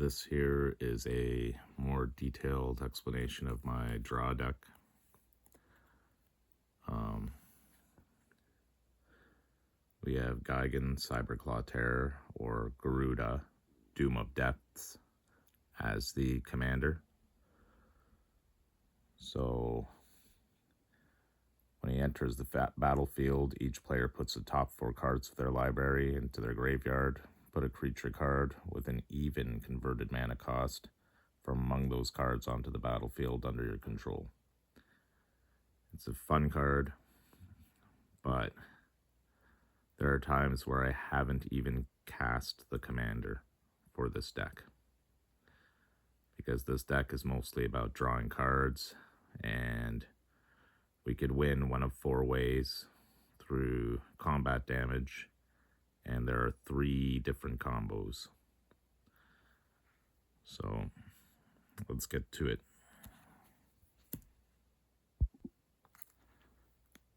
this here is a more detailed explanation of my draw deck. We have Gigan Cyberclaw Terror, or Gyruda Doom of Depths, as the commander. So when he enters the battlefield, each player puts the top 4 cards of their library into their graveyard. Put a creature card with an even converted mana cost from among those cards onto the battlefield under your control. It's a fun card, but there are times where I haven't even cast the commander for this deck, because this deck is mostly about drawing cards, and we could win one of 4 ways: through combat damage, and there are 3 different combos. So let's get to it.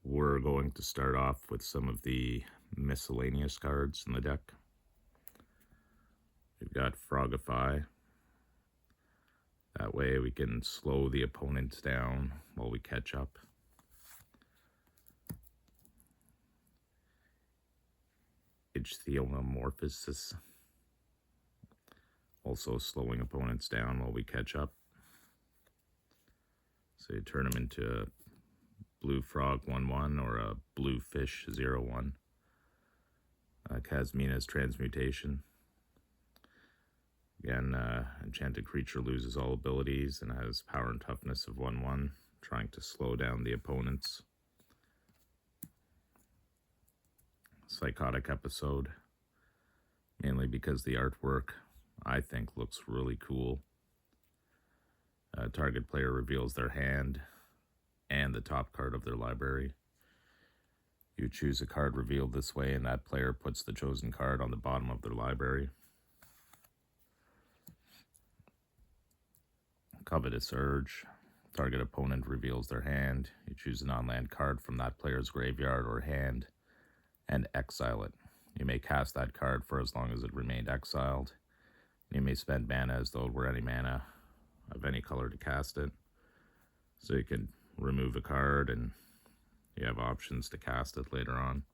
We're going to start off with some of the miscellaneous cards in the deck. We've got Frogify. That way we can slow the opponents down while we catch up. Ichthyomorphosis, also slowing opponents down while we catch up. So you turn them into a blue frog 1/1 or a blue fish 0/1. Kasmina's Transmutation. Again, enchanted creature loses all abilities and has power and toughness of 1/1, trying to slow down the opponents. Psychotic Episode, mainly because the artwork, I think, looks really cool. Target player reveals their hand and the top card of their library. You choose a card revealed this way, and that player puts the chosen card on the bottom of their library. Covetous Urge. Target opponent reveals their hand. You choose a non-land card from that player's graveyard or hand and exile it. You may cast that card for as long as it remained exiled. You may spend mana as though it were any mana of any color to cast it. So you can remove a card and you have options to cast it later on.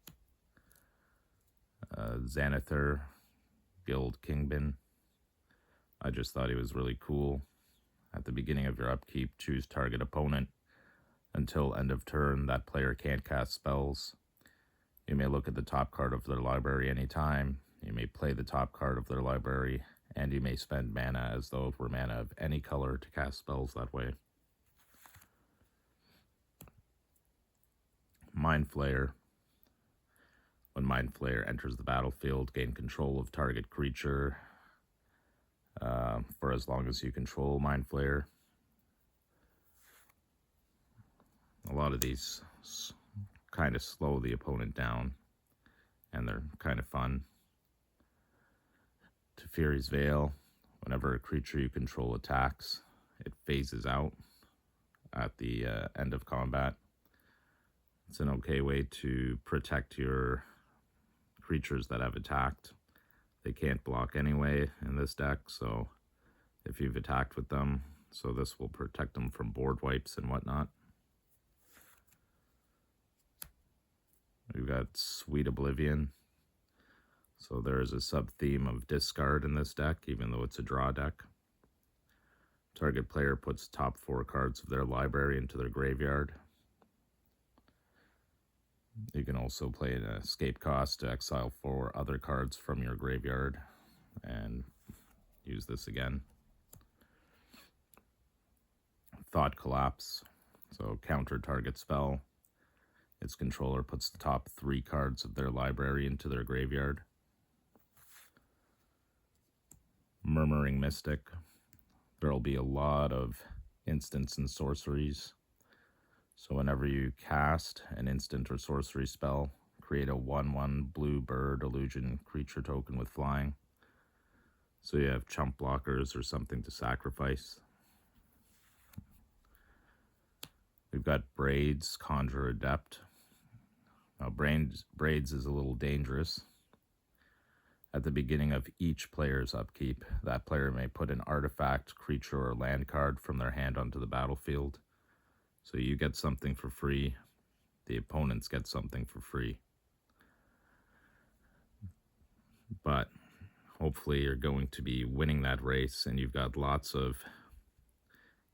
Xanathar, Guild Kingpin. I just thought he was really cool. At the beginning of your upkeep, choose target opponent. Until end of turn, that player can't cast spells. You may look at the top card of their library anytime. You may play the top card of their library, and you may spend mana as though it were mana of any color to cast spells that way. Mind Flayer. When Mind Flayer enters the battlefield, gain control of target creature for as long as you control Mind Flayer. A lot of these kind of slow the opponent down, and they're kind of fun. Teferi's Veil. Whenever a creature you control attacks, it phases out at the end of combat. It's an okay way to protect your creatures that have attacked. They can't block anyway in this deck, so if you've attacked with them, so this will protect them from board wipes and whatnot. We've got Sweet Oblivion. So there's a sub-theme of discard in this deck, even though it's a draw deck. Target player puts top 4 cards of their library into their graveyard. You can also play an escape cost to exile 4 other cards from your graveyard and use this again. Thought Collapse. So counter target spell. Its controller puts the top 3 cards of their library into their graveyard. Murmuring Mystic. There'll be a lot of instants and sorceries. So whenever you cast an instant or sorcery spell, create a 1/1 blue bird illusion creature token with flying. So you have chump blockers or something to sacrifice. We've got Braids, Conjure Adept. Now Braids is a little dangerous. At the beginning of each player's upkeep, that player may put an artifact, creature, or land card from their hand onto the battlefield. So you get something for free, the opponents get something for free. But hopefully you're going to be winning that race, and you've got lots of,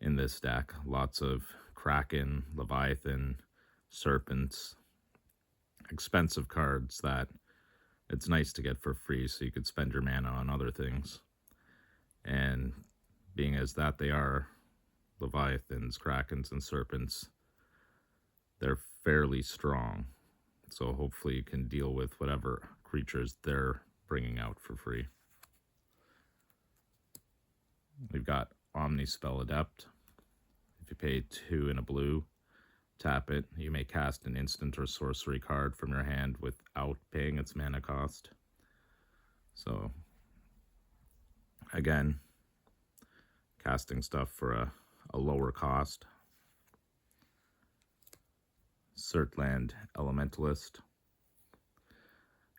in this deck, lots of Kraken, Leviathan, Serpents, expensive cards that it's nice to get for free so you could spend your mana on other things. And being as that they are, Leviathans, Krakens, and Serpents, they're fairly strong. So hopefully you can deal with whatever creatures they're bringing out for free. We've got Omnispell Adept. If you pay 2 and a blue, tap it. You may cast an instant or sorcery card from your hand without paying its mana cost. So, again, casting stuff for a lower cost. Surtland Elementalist.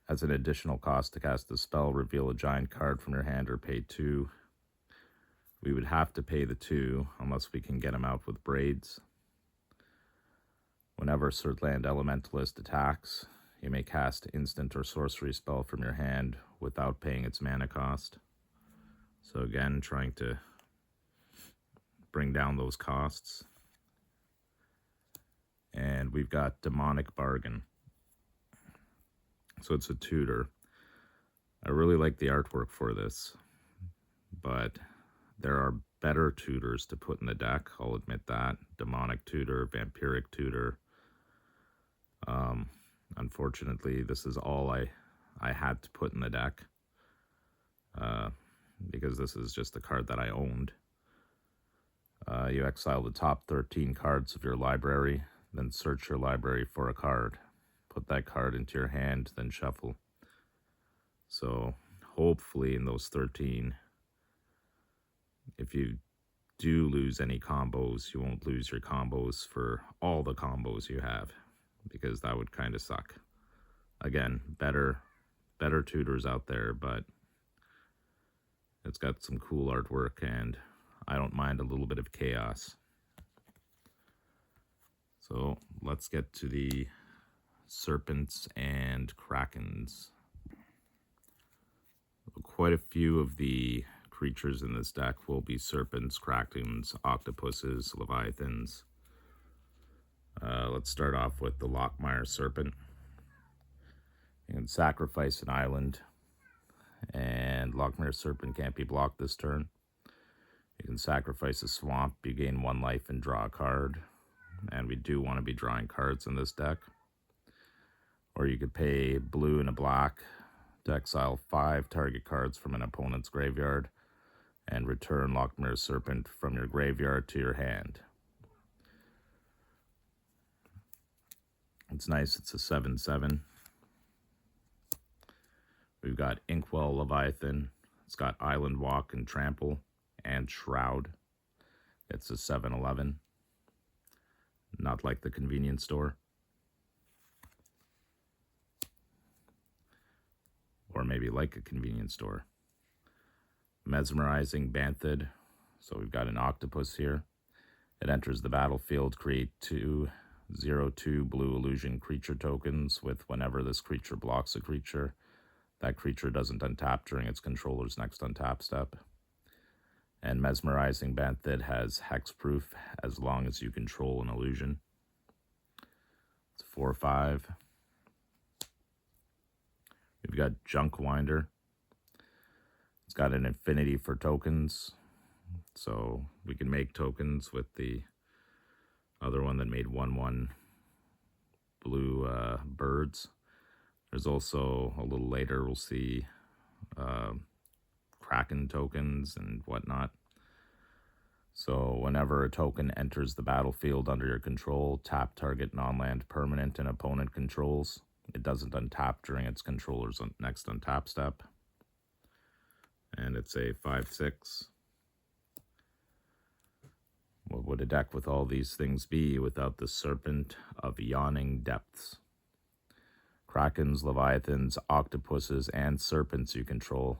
As an additional cost to cast the spell, reveal a giant card from your hand or pay 2. We would have to pay the 2 unless we can get him out with Braids. Whenever Surtland Elementalist attacks, you may cast instant or sorcery spell from your hand without paying its mana cost. So again, trying to bring down those costs. And we've got Demonic Bargain. So it's a tutor. I really like the artwork for this, but there are better tutors to put in the deck, I'll admit that. Demonic Tutor, Vampiric Tutor. Unfortunately, this is all I had to put in the deck, because this is just a card that I owned. You exile the top 13 cards of your library, then search your library for a card. Put that card into your hand, then shuffle. So hopefully in those 13, if you do lose any combos, you won't lose your combos for all the combos you have, because that would kind of suck. Again, better tutors out there, but it's got some cool artwork, and I don't mind a little bit of chaos. So let's get to the Serpents and Krakens. Quite a few of the creatures in this deck will be Serpents, Krakens, Octopuses, Leviathans. Let's start off with the Lockmire Serpent. You can sacrifice an island, and Lockmire Serpent can't be blocked this turn. You can sacrifice a swamp, you gain 1 life and draw a card. And we do want to be drawing cards in this deck. Or you could pay blue and a black to exile 5 target cards from an opponent's graveyard and return Lockmire Serpent from your graveyard to your hand. It's nice, it's a 7/7. We've got Inkwell Leviathan. It's got Island Walk and Trample and Shroud. It's a 7/11. Not like the convenience store. Or maybe like a convenience store. Mesmerizing Banthid. So we've got an octopus here. It enters the battlefield, create 2/0/2 blue illusion creature tokens with whenever this creature blocks a creature, that creature doesn't untap during its controller's next untap step. And Mesmerizing Banthid has hexproof as long as you control an illusion. It's 4/5. We've got Junkwinder. It's got an infinity for tokens, so we can make tokens with the other one that made 1/1 blue birds. There's also, a little later, we'll see Kraken tokens and whatnot. So whenever a token enters the battlefield under your control, tap target non-land permanent an opponent controls. It doesn't untap during its controller's next untap step. And it's a 5/6. What would a deck with all these things be without the Serpent of Yawning Depths? Krakens, leviathans, octopuses, and serpents you control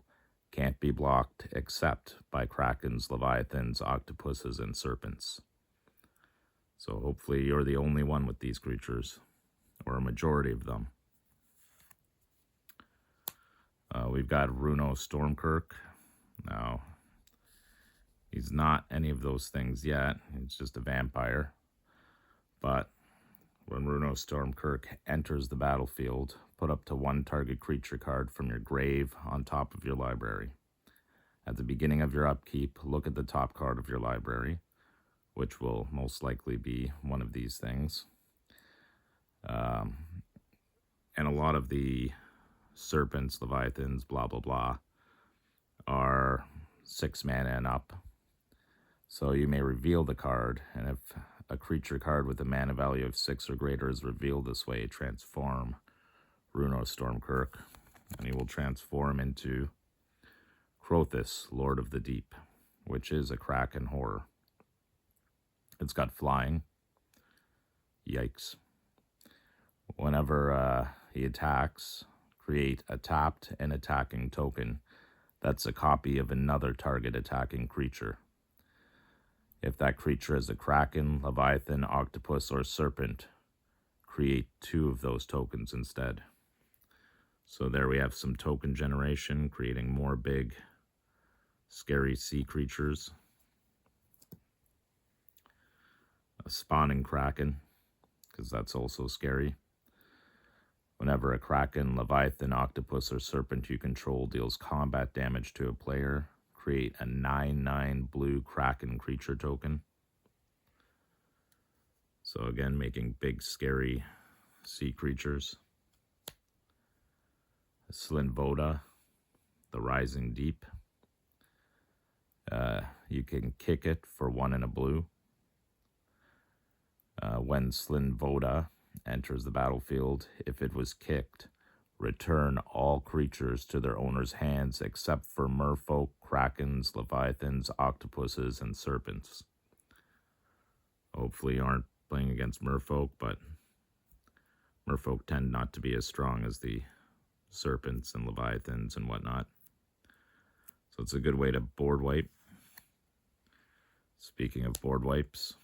can't be blocked except by krakens, leviathans, octopuses, and serpents. So hopefully you're the only one with these creatures, or a majority of them. We've got Runo Stormkirk. Now, he's not any of those things yet. He's just a vampire. But when Runo Stormkirk enters the battlefield, put up to one target creature card from your grave on top of your library. At the beginning of your upkeep, look at the top card of your library, which will most likely be one of these things. And a lot of the serpents, leviathans, blah, blah, blah, are 6 mana and up. So you may reveal the card, and if a creature card with a mana value of 6 or greater is revealed this way, transform Runo Stormkirk, and he will transform into Crothis, Lord of the Deep, which is a Kraken horror. It's got flying. Yikes. Whenever he attacks, create a tapped and attacking token that's a copy of another target attacking creature. If that creature is a Kraken, Leviathan, Octopus, or Serpent, create 2 of those tokens instead. So there we have some token generation, creating more big, scary sea creatures. A spawning Kraken, because that's also scary. Whenever a Kraken, Leviathan, Octopus, or Serpent you control deals combat damage to a player, create a 9/9 blue Kraken creature token. So again, making big, scary sea creatures. Slinvoda, the Rising Deep. You can kick it for 1 and a blue. When Slinvoda enters the battlefield, if it was kicked, return all creatures to their owner's hands except for merfolk, krakens, leviathans, octopuses, and serpents. Hopefully you aren't playing against merfolk, but merfolk tend not to be as strong as the serpents and leviathans and whatnot. So it's a good way to board wipe. Speaking of board wipes,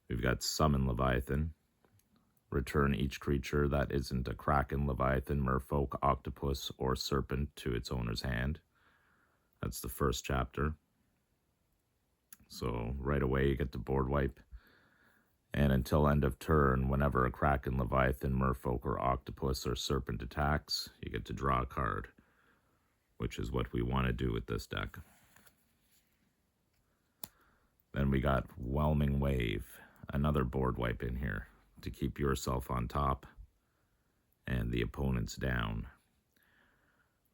we've got Summon Leviathan. Return each creature that isn't a Kraken, Leviathan, Merfolk, Octopus, or Serpent to its owner's hand. That's the first chapter. So right away you get the board wipe. And until end of turn, whenever a Kraken, Leviathan, Merfolk, or Octopus, or Serpent attacks, you get to draw a card, which is what we want to do with this deck. Then we got Whelming Wave, another board wipe in here to keep yourself on top and the opponents down.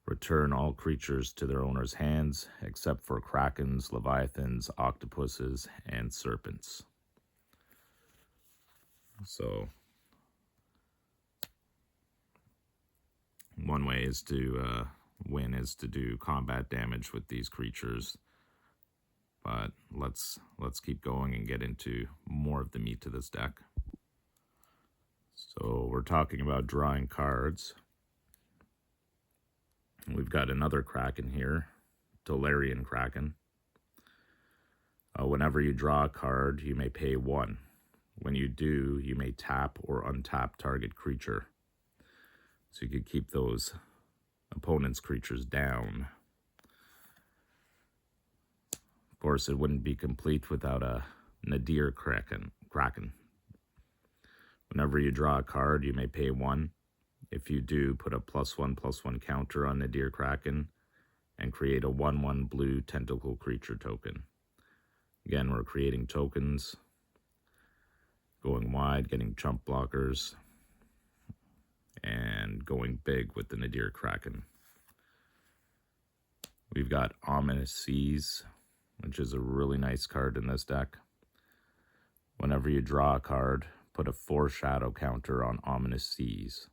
Return all creatures to their owner's hands except for Krakens, Leviathans, Octopuses, and Serpents. So one way is to win is to do combat damage with these creatures. But let's keep going and get into more of the meat to this deck. So we're talking about drawing cards. We've got another Kraken here, Tolarian Kraken. Whenever you draw a card, you may pay 1. When you do, you may tap or untap target creature. So you could keep those opponent's creatures down. Of course, it wouldn't be complete without a Nadir Kraken. Whenever you draw a card, you may pay 1. If you do, put a +1/+1 counter on Nadir Kraken and create a 1/1 blue tentacle creature token. Again, we're creating tokens, going wide, getting chump blockers, and going big with the Nadir Kraken. We've got Ominous Seas, which is a really nice card in this deck. Whenever you draw a card, put a foreshadow counter on Ominous Seas.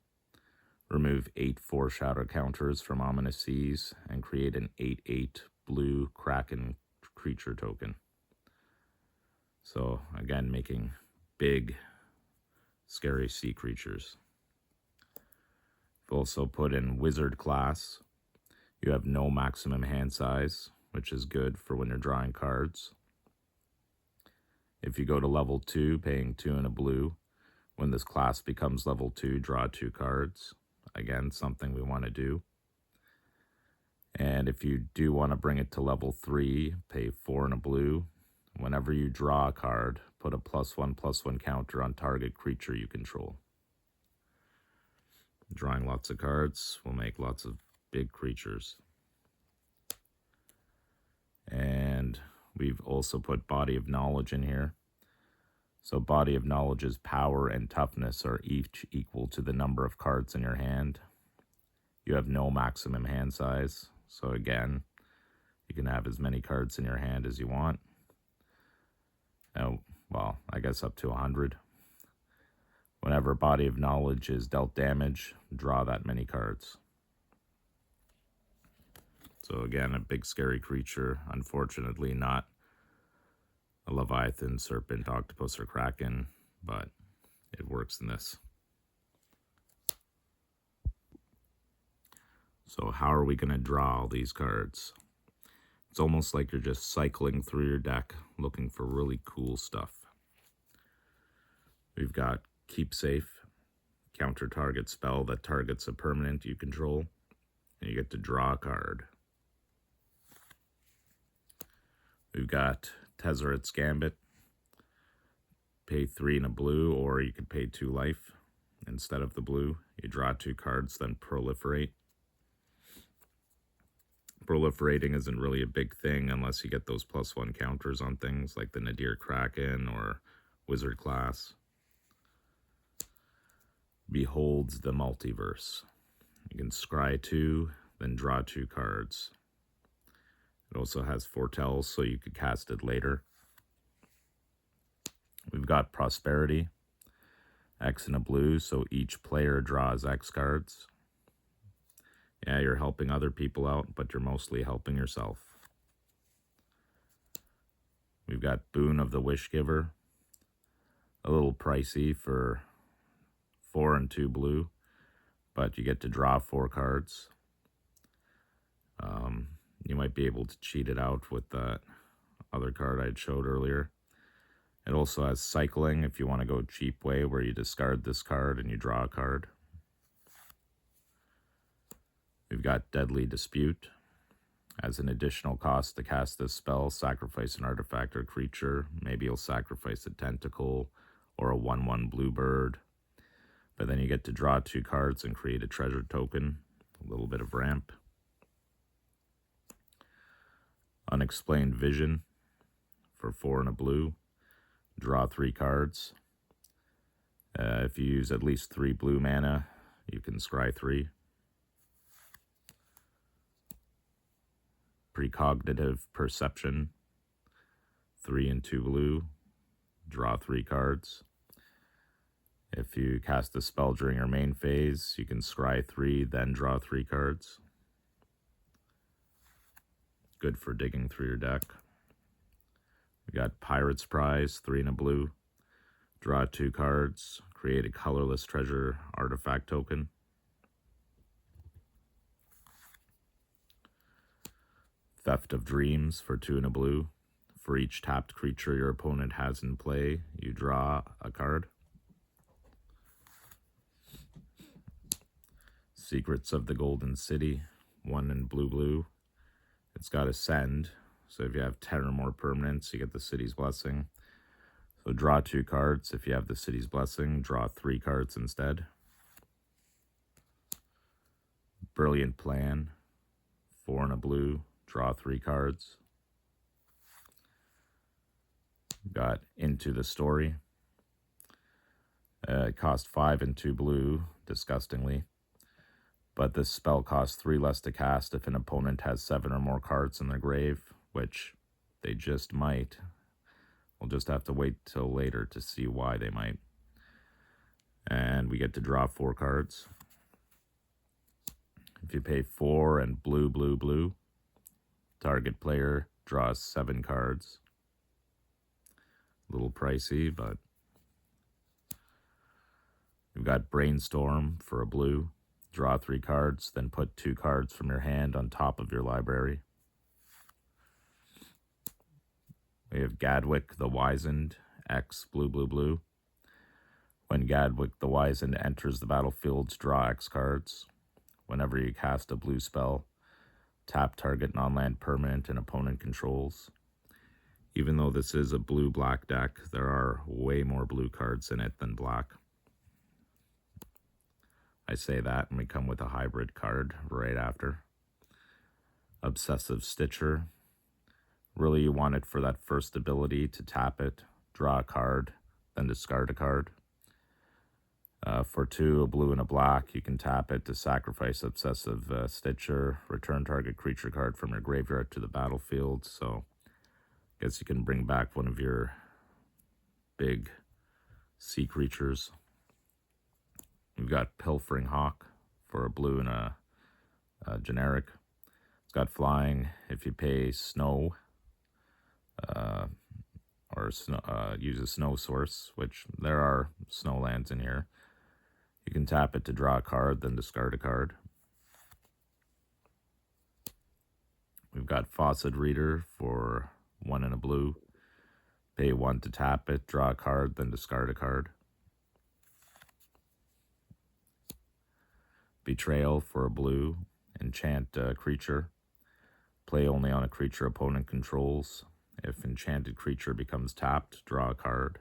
Remove 8 foreshadow counters from Ominous Seas and create an 8/8 blue Kraken creature token. So again, making big, scary sea creatures. We've also put in Wizard class. You have no maximum hand size, which is good for when you're drawing cards. If you go to level 2, paying 2 and a blue, when this class becomes level 2, draw 2 cards. Again, something we want to do. And if you do want to bring it to level 3, pay 4 and a blue. Whenever you draw a card, put a +1/+1 counter on target creature you control. Drawing lots of cards will make lots of big creatures. And we've also put Body of Knowledge in here. So Body of Knowledge's power and toughness are each equal to the number of cards in your hand. You have no maximum hand size. So again, you can have as many cards in your hand as you want. Well, I guess up to 100. Whenever Body of Knowledge is dealt damage, draw that many cards. So again, a big scary creature. Unfortunately, not a Leviathan, Serpent, Octopus, or Kraken, but it works in this. So how are we going to draw all these cards? It's almost like you're just cycling through your deck looking for really cool stuff. We've got Keep Safe, counter target spell that targets a permanent you control, and you get to draw a card. We've got Tezzeret's Gambit, pay 3 and a blue, or you could pay 2 life instead of the blue. You draw 2 cards, then proliferate. Proliferating isn't really a big thing unless you get those +1 counters on things like the Nadir Kraken or Wizard class. Beholds the Multiverse. You can scry 2, then draw 2 cards. It also has Foretells, so you could cast it later. We've got Prosperity, X and a blue, so each player draws X cards. Yeah, you're helping other people out, but you're mostly helping yourself. We've got Boon of the Wish Giver. A little pricey for 4 and 2 blue, but you get to draw 4 cards. You might be able to cheat it out with that other card I showed earlier. It also has Cycling if you want to go cheap way, where you discard this card and you draw a card. We've got Deadly Dispute. As an additional cost to cast this spell, sacrifice an artifact or creature. Maybe you'll sacrifice a tentacle or a 1/1 blue bird. But then you get to draw 2 cards and create a treasure token. A little bit of ramp. Unexplained Vision for 4 and a blue. Draw 3 cards. If you use at least 3 blue mana, you can scry 3. Precognitive Perception, 3 and 2 blue, draw 3 cards. If you cast a spell during your main phase, you can scry 3, then draw 3 cards. Good for digging through your deck. We got Pirate's Prize, 3 and a blue, draw 2 cards, create a colorless treasure artifact token. Theft of Dreams for 2 and a blue. For each tapped creature your opponent has in play, you draw a card. Secrets of the Golden City, 1 and blue. It's got Ascend, so if you have 10 or more permanents, you get the City's Blessing. So draw 2 cards. If you have the City's Blessing, draw 3 cards instead. Brilliant Plan, 4 and a blue, draw 3 cards. Got Into the Story. It cost 5 and 2 blue, disgustingly. But this spell costs 3 less to cast if an opponent has 7 or more cards in their grave, which they just might. We'll just have to wait till later to see why they might. And we get to draw 4 cards. If you pay 4 and blue, target player draws 7 cards. A little pricey, but we've got Brainstorm for a blue. draw 3 cards, then put 2 cards from your hand on top of your library. We have Gadwick the Wizened, X blue, blue, blue. When Gadwick the Wizened enters the battlefield, draw X cards. Whenever you cast a blue spell, tap target non-land permanent and opponent controls. Even though this is a blue-black deck, there are way more blue cards in it than black. I say that and we come with a hybrid card right after. Obsessive Stitcher. Really, you want it for that first ability to tap it, draw a card, then discard a card. For 2, a blue and a black, you can tap it to sacrifice Obsessive Stitcher, return target creature card from your graveyard to the battlefield. So I guess you can bring back one of your big sea creatures. We've got Pilfering Hawk for a blue and a generic. It's got flying. If you pay snow, or use a snow source, which there are snow lands in here, you can tap it to draw a card, then discard a card. We've got Faucet Reader for 1 and a blue. Pay 1 to tap it, draw a card, then discard a card. Betrayal for a blue. Enchant a creature. Play only on a creature opponent controls. If enchanted creature becomes tapped, draw a card.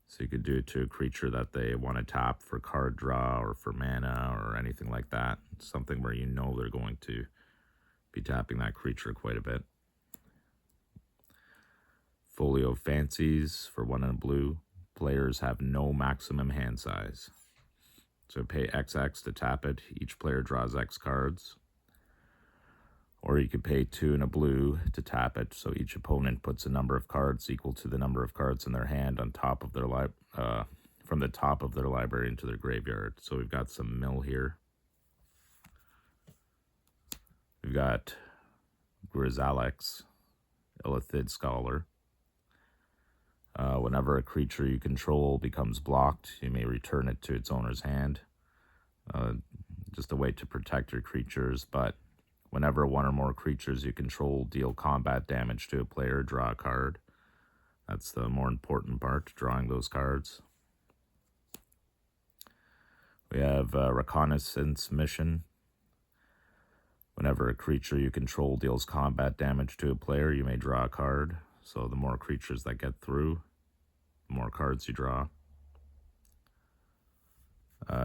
So you could do it to a creature that they want to tap for card draw or for mana or anything like that. Something where you know they're going to be tapping that creature quite a bit. Folio Fancies for 1 and a blue. Players have no maximum hand size. So pay XX to tap it. Each player draws X cards. Or you could pay 2 and a blue to tap it, so each opponent puts a number of cards equal to the number of cards in their hand on top of their from the top of their library into their graveyard. So we've got some mill here. We've got Grizzalex, Illithid Scholar. Whenever a creature you control becomes blocked, you may return it to its owner's hand. Just a way to protect your creatures, but whenever 1 or more creatures you control deal combat damage to a player, draw a card. That's the more important part, drawing those cards. We have Reconnaissance Mission. Whenever a creature you control deals combat damage to a player, you may draw a card. So the more creatures that get through, the more cards you draw.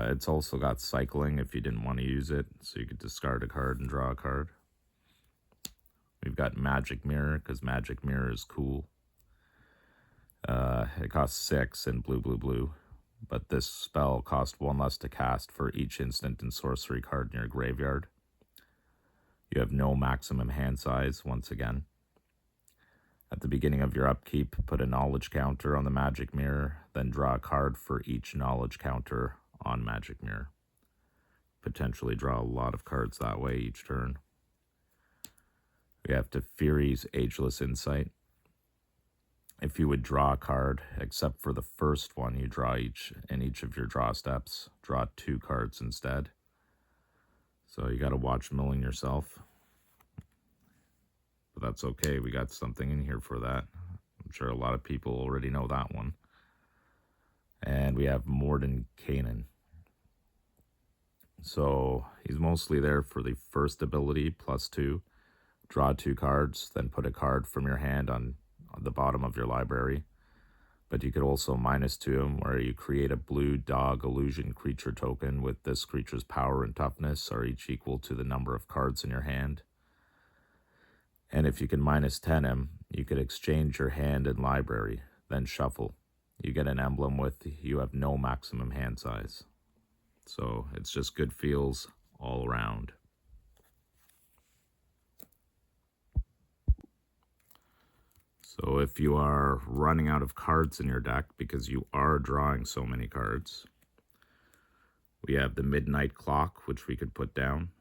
It's also got cycling if you didn't want to use it, so you could discard a card and draw a card. We've got Magic Mirror, because Magic Mirror is cool. It costs 6 in blue, blue, blue, but this spell costs 1 less to cast for each instant and sorcery card in your graveyard. You have no maximum hand size, once again. At the beginning of your upkeep, put a knowledge counter on the Magic Mirror, then draw a card for each knowledge counter on Magic Mirror. Potentially draw a lot of cards that way each turn. We have Teferi's Ageless Insight. If you would draw a card, except for the first one you draw in each of your draw steps, draw 2 cards instead. So you got to watch milling yourself. But that's okay, we got something in here for that. I'm sure a lot of people already know that one. And we have Mordenkainen. So he's mostly there for the first ability, +2. Draw 2 cards, then put a card from your hand on the bottom of your library. But you could also -2 him, where you create a blue dog illusion creature token with this creature's power and toughness are each equal to the number of cards in your hand. And if you can -10 him, you could exchange your hand and library, then shuffle. You get an emblem with you have no maximum hand size. So it's just good feels all around. So if you are running out of cards in your deck because you are drawing so many cards, we have the Midnight Clock, which we could put down.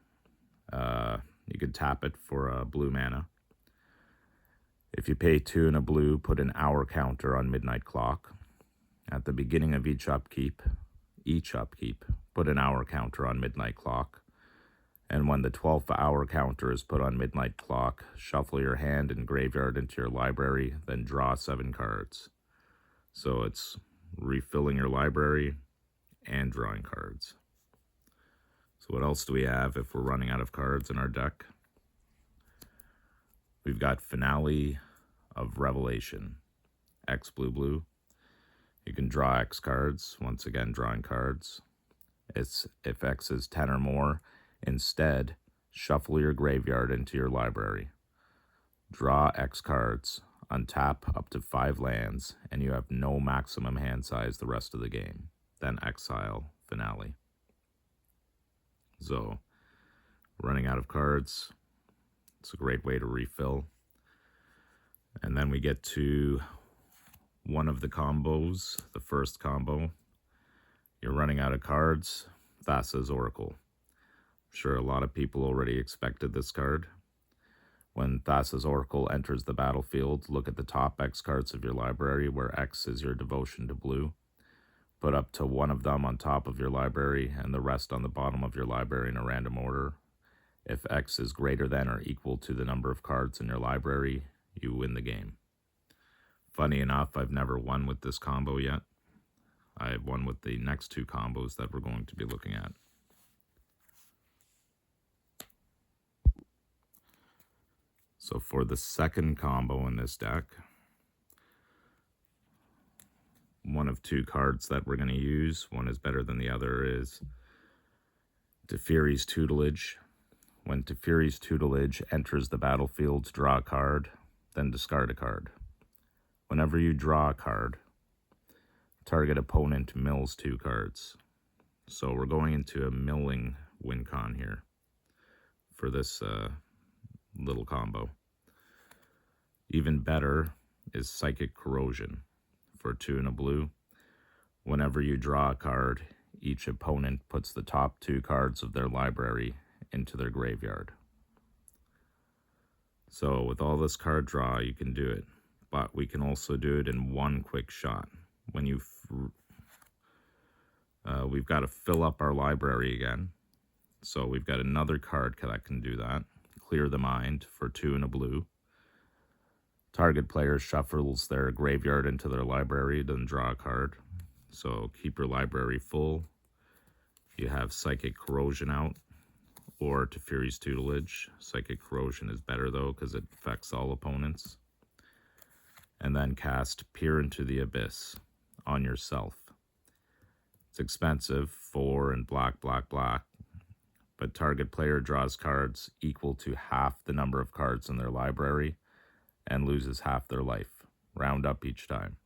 You could tap it for a blue mana. If you pay 2 and a blue, put an hour counter on Midnight Clock. At the beginning of each upkeep, each upkeep, put an hour counter on midnight clock. And when the 12th hour counter is put on midnight clock, shuffle your hand and graveyard into your library, then draw 7 cards. So it's refilling your library and drawing cards. So what else do we have if we're running out of cards in our deck? We've got Finale of Revelation, X blue blue. You can draw X cards, once again drawing cards. It's if X is 10 or more. Instead, shuffle your graveyard into your library. Draw X cards, untap up to 5 lands, and you have no maximum hand size the rest of the game. Then exile Finale. So, running out of cards, it's a great way to refill. And then we get to one of the combos, the first combo. You're running out of cards, Thassa's Oracle. I'm sure a lot of people already expected this card. When Thassa's Oracle enters the battlefield, look at the top X cards of your library, where X is your devotion to blue. Put up to 1 of them on top of your library and the rest on the bottom of your library in a random order. If X is greater than or equal to the number of cards in your library, you win the game. Funny enough, I've never won with this combo yet. I've won with the next 2 combos that we're going to be looking at. So for the second combo in this deck, one of 2 cards that we're going to use, one is better than the other, is Teferi's Tutelage. When Teferi's Tutelage enters the battlefield, draw a card, then discard a card. Whenever you draw a card, target opponent mills 2 cards. So we're going into a milling win con here for this little combo. Even better is Psychic Corrosion for 2 and a blue. Whenever you draw a card, each opponent puts the top 2 cards of their library into their graveyard. So with all this card draw, you can do it, but we can also do it in one quick shot. When you we've got to fill up our library again. So we've got another card that can do that. Clear the Mind for 2 and a blue. Target player shuffles their graveyard into their library, then draw a card. So keep your library full. You have Psychic Corrosion out, or Teferi's Tutelage. Psychic Corrosion is better though, because it affects all opponents. And then cast Peer into the Abyss on yourself. It's expensive, 4 and black, black, black. But target player draws cards equal to half the number of cards in their library and loses half their life. Round up each time.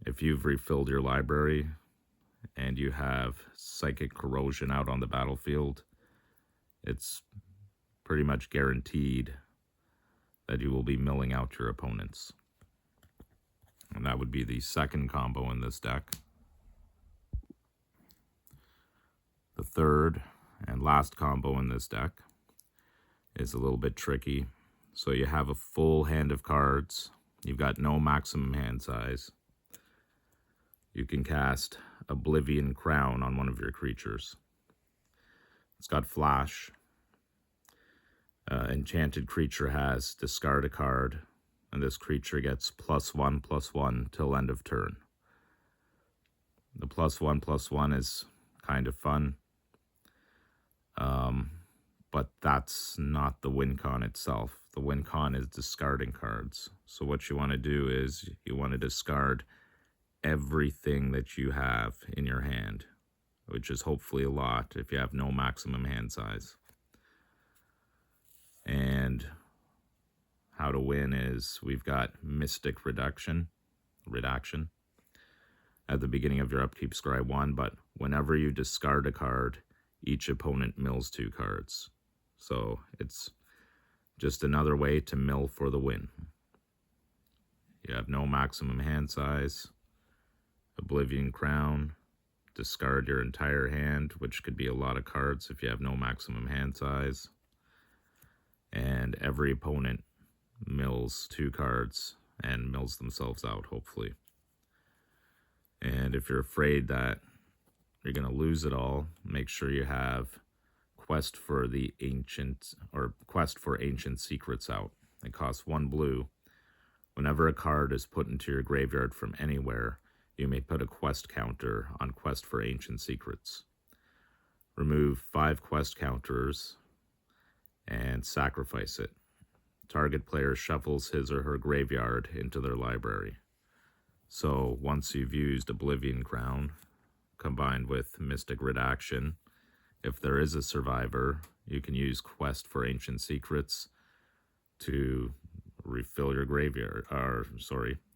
If you've refilled your library and you have Psychic Corrosion out on the battlefield, it's pretty much guaranteed that you will be milling out your opponents. And that would be the second combo in this deck. The third and last combo in this deck is a little bit tricky. So you have a full hand of cards. You've got no maximum hand size. You can cast Oblivion Crown on one of your creatures. It's got flash. Enchanted creature has discard a card, and this creature gets +1/+1 till end of turn. The +1/+1 is kind of fun, but that's not the win con itself. The win con is discarding cards. So what you want to do is you want to discard everything that you have in your hand, which is hopefully a lot if you have no maximum hand size. And how to win is we've got Mystic Redaction at the beginning of your upkeep, scry 1, but whenever you discard a card, each opponent mills 2 cards. So it's just another way to mill for the win. You have no maximum hand size. Oblivion Crown, discard your entire hand, which could be a lot of cards if you have no maximum hand size. And every opponent mills 2 cards and mills themselves out, hopefully. And if you're afraid that you're going to lose it all, make sure you have Quest for Ancient Secrets out. It costs 1 blue. Whenever a card is put into your graveyard from anywhere, you may put a quest counter on Quest for Ancient Secrets. Remove 5 quest counters and sacrifice it. Target player shuffles his or her graveyard into their library. So once you've used Oblivion Crown, combined with Mystic Redaction, if there is a survivor, you can use Quest for Ancient Secrets to refill your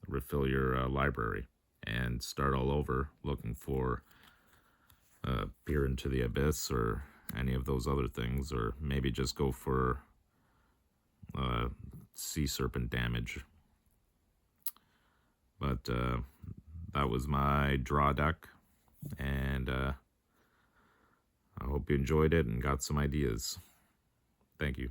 refill your library and start all over looking for Peer into the Abyss or any of those other things, or maybe just go for Sea Serpent damage. But that was my draw deck, and I hope you enjoyed it and got some ideas. Thank you.